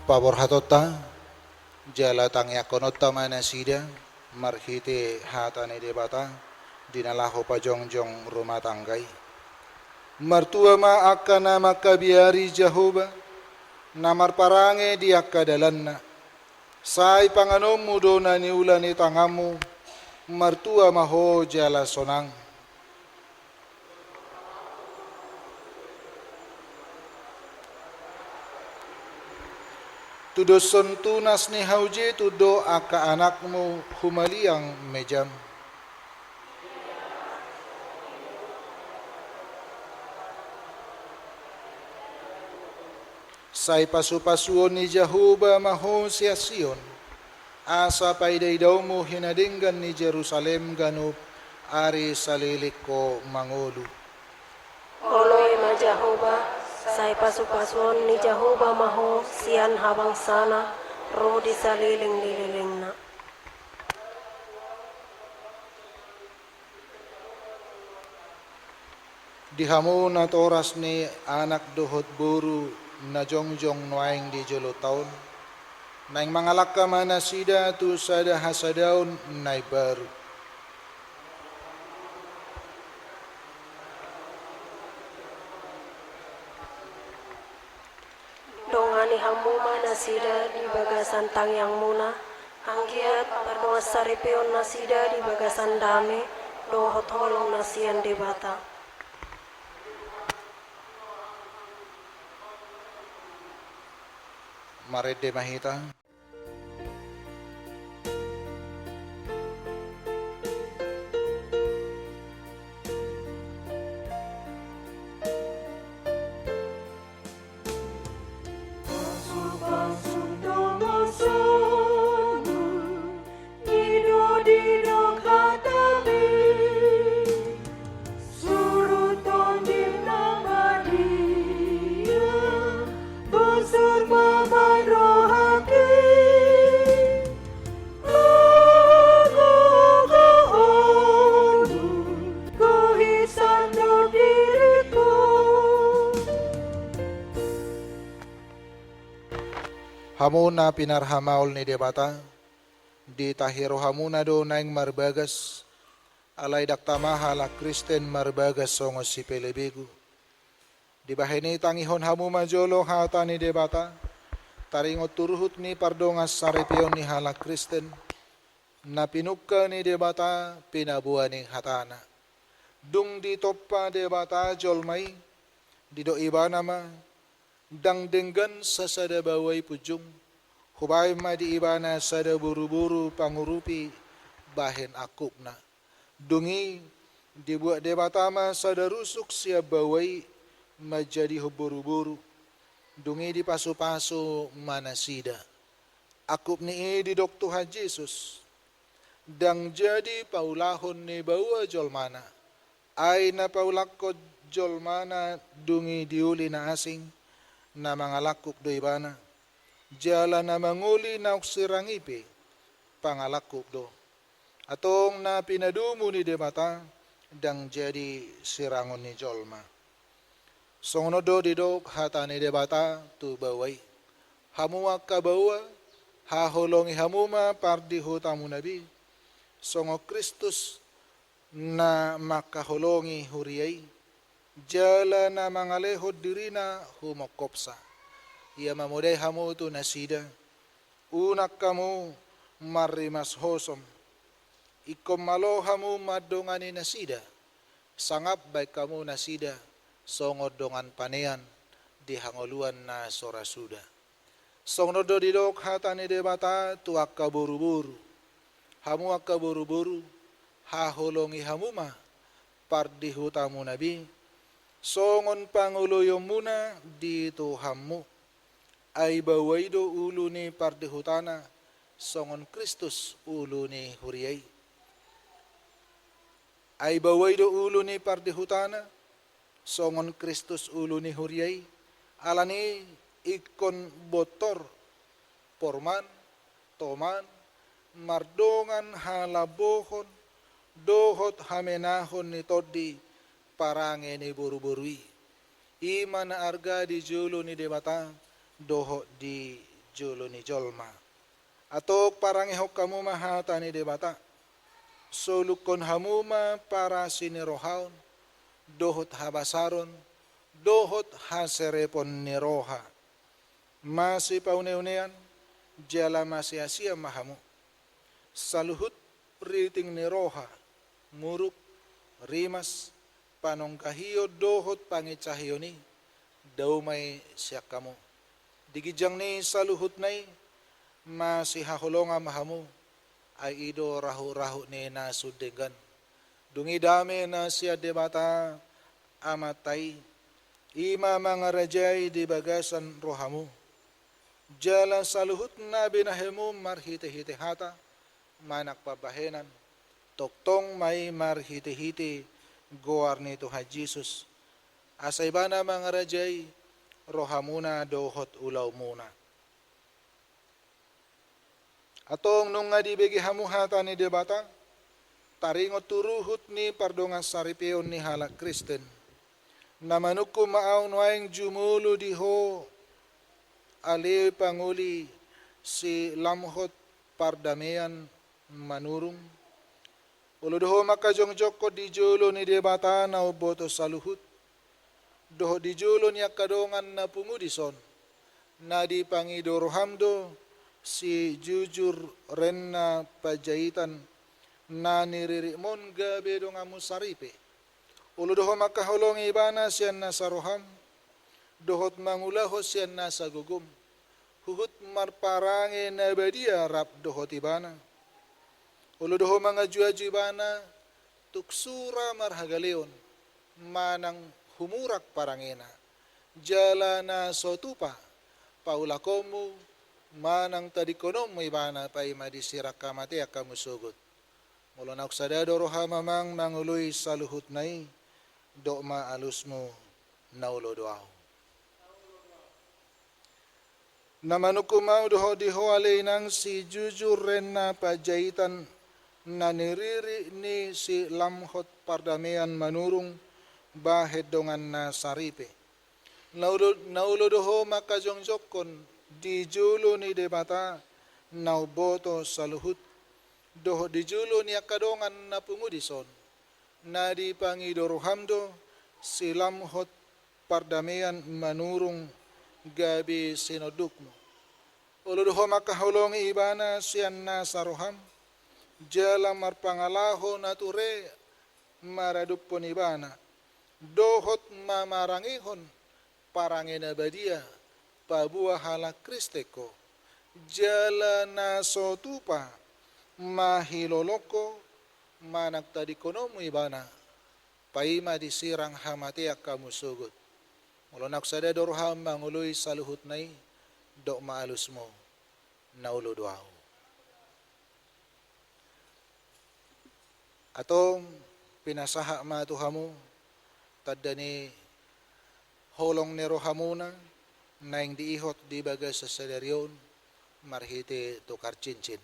Pabor hatota jala tangya konota mana sida marhite hatane debata dinalaho pajongjong rumah tanggai martua ma akana makabiari Jehovah namar parange diakka dalanna sai panganom mudona ni ulani tangamu martua maho jala sonang tudo son tunas ni hauje tudo aka anakmu humaliang mejam sai pasu-pasuon ni Jehovah maho siasion asa paiday daw mo hinadinggan ni Jerusalem ganup ari salilik ko mangulu Oloy ma Jehovah, sai pasu-pasuan ni Jehovah maho sian habang sana, roh di saliling-liling na. Dihamu na toras ni anak dohot buru na jongjong nuaing di jolo taon naing mangalaka mana sida tu sada hasadaun nai baru Dongani hamuma nasida di bagasan tangyang muna, anggiat pardonga saripeon nasida di bagasan dame, dohot holong nasian debata. marede mahita hamuna pinarhamaol ni debata di tahiro hamuna do naing marbagas alay daktamaha la Kristen marbagas songo si pelebegu di bahini tangihon hamuma jolo hata ni debata taringot turuhut ni pardongas sarepion ni hala Kristen na pinukka ni debata pinabuan ni hatana dung di toppa debata jolmai di do ibana ma dang denggan sa sada baway pujung hubay ma di ibana sada buru-buru pangurupi bahen akupna dungi dibuat debata ma sada rusuk siya baway majadi buru-buru dungi di pasu-pasu manasida akup ni di dok Tuhan Yesus dang jadi paulahon ni bawa jolmana ay na paulakko jolmana dungi diuli na asing na mga lakop do ibana jala na manguli na uksirangipi pangalakop do atong na pinadumo ni debata dang jadi sirangon ni jolma songono do didok hata ni debata tu baway hamuwa kabawa haholongi hamuma pardi hutamu nabi songo Kristus na makaholongi huriyay jala na mangalehod dirina humokopsa ia mamuday hamu tu nasida unak kamu marimas hosom ikom malo hamu madongani nasida sangap baik kamu nasida songod dongan panean di hangoluan na sorasuda songnodo didok hatani debata tu akka buru-buru hamu akka buru-buru haholongi hamuma pardi hutamu nabi songon panguluyom muna di Tuhanmu ay baway do ulo ni pardihutana songon Kristus ulo ni huriyay ay baway do ulo ni pardihutana songon Kristus ulo ni huriyay alani ikon botor porman toman mardongan halabohon dohot hamenahon ni todi parange ni buru-burui iman arga di julu ni debata doho di julo ni Jolma. Atok parang ihok kamu mahata ni debata. Solukon hamuma para sinirohaon, dohot habasaron, dohot haserepon ni roha. Masih paune-unean, jala masih asia mahamu. Saluhut riting ni roha, muruk, rimas, panongkahiyo dohot pangicahiyo ni, daw may siya kamu. Digijang ni saluhut nay, masih hahulonga mahamu, ay ido rahu-rahu ni nasudegan. Dungi dami na siya debata amatay, ima mga rajay di bagasan rohamu. Jala saluhut na binahemu marhite-hite hata, manak pabahenan, toktong may marhite-hite goar nito ha Jesus. Asay ba na mga rajay, rohamuna dohot ulaw muna. Atong nung nga dibigi hamuhata ni debata, taringot turuhut ni pardongas saripeon ni halak Kristen, na manuko maaw nuayang jumulo diho, ali panguli si lamhot pardamean manurung. Uludoho makajongjok ko di julo ni debata na uboto saluhut, doho di julo niya kadongan na pungudison, na di pangidorohamdo, si jujur ren na pajaitan na niririmon gabi do nga musaripe. Uludoho makahulong ibana siyan na saroham, dohot mangulaho siyan na sa gugum, huhut marparange na badia rap dohot ibana. Uludoho mga juaju ibana, tuksura marhagaleon, manang humurak parangena, jala na sotupa, paulakomu, manang tadikonom mo ibana pa'y madisirak ka mati at kamusugot. Mula na uksadado roha mamang manguloy sa luhut na'y do maalus mo naulo doaw. Namanukumaw doho diho alay nang si jujur ren na pajaitan na niriri ni si lamhot pardamean manurung bahed dongan na saripe. Naulo doho makajongjokon di julo ni debata nauboto sa luhut, doho di julo ni akadongan na pungudison, na di pangidorohamdo silamhot pardamean manurung gabi sinodukmo. Ulo doho makahulong ibana siyan na saroham, jala marpangalaho na ture maradupon ibana, dohot mamarangihon parangin abadia, pabuah halak Kristeko, jala na sotupa, mahiloloko, manak tadikonomu ibana, paima disirang hamatiak kamu sugut. Mulunak sada dorham mangului saluhut nai, dok maalus mo, naulo doaw. Atong pinasaha matuhamu, tadani holong ni rohamuna, naing diihot di baga sa salaryon, marhite tukar cincin.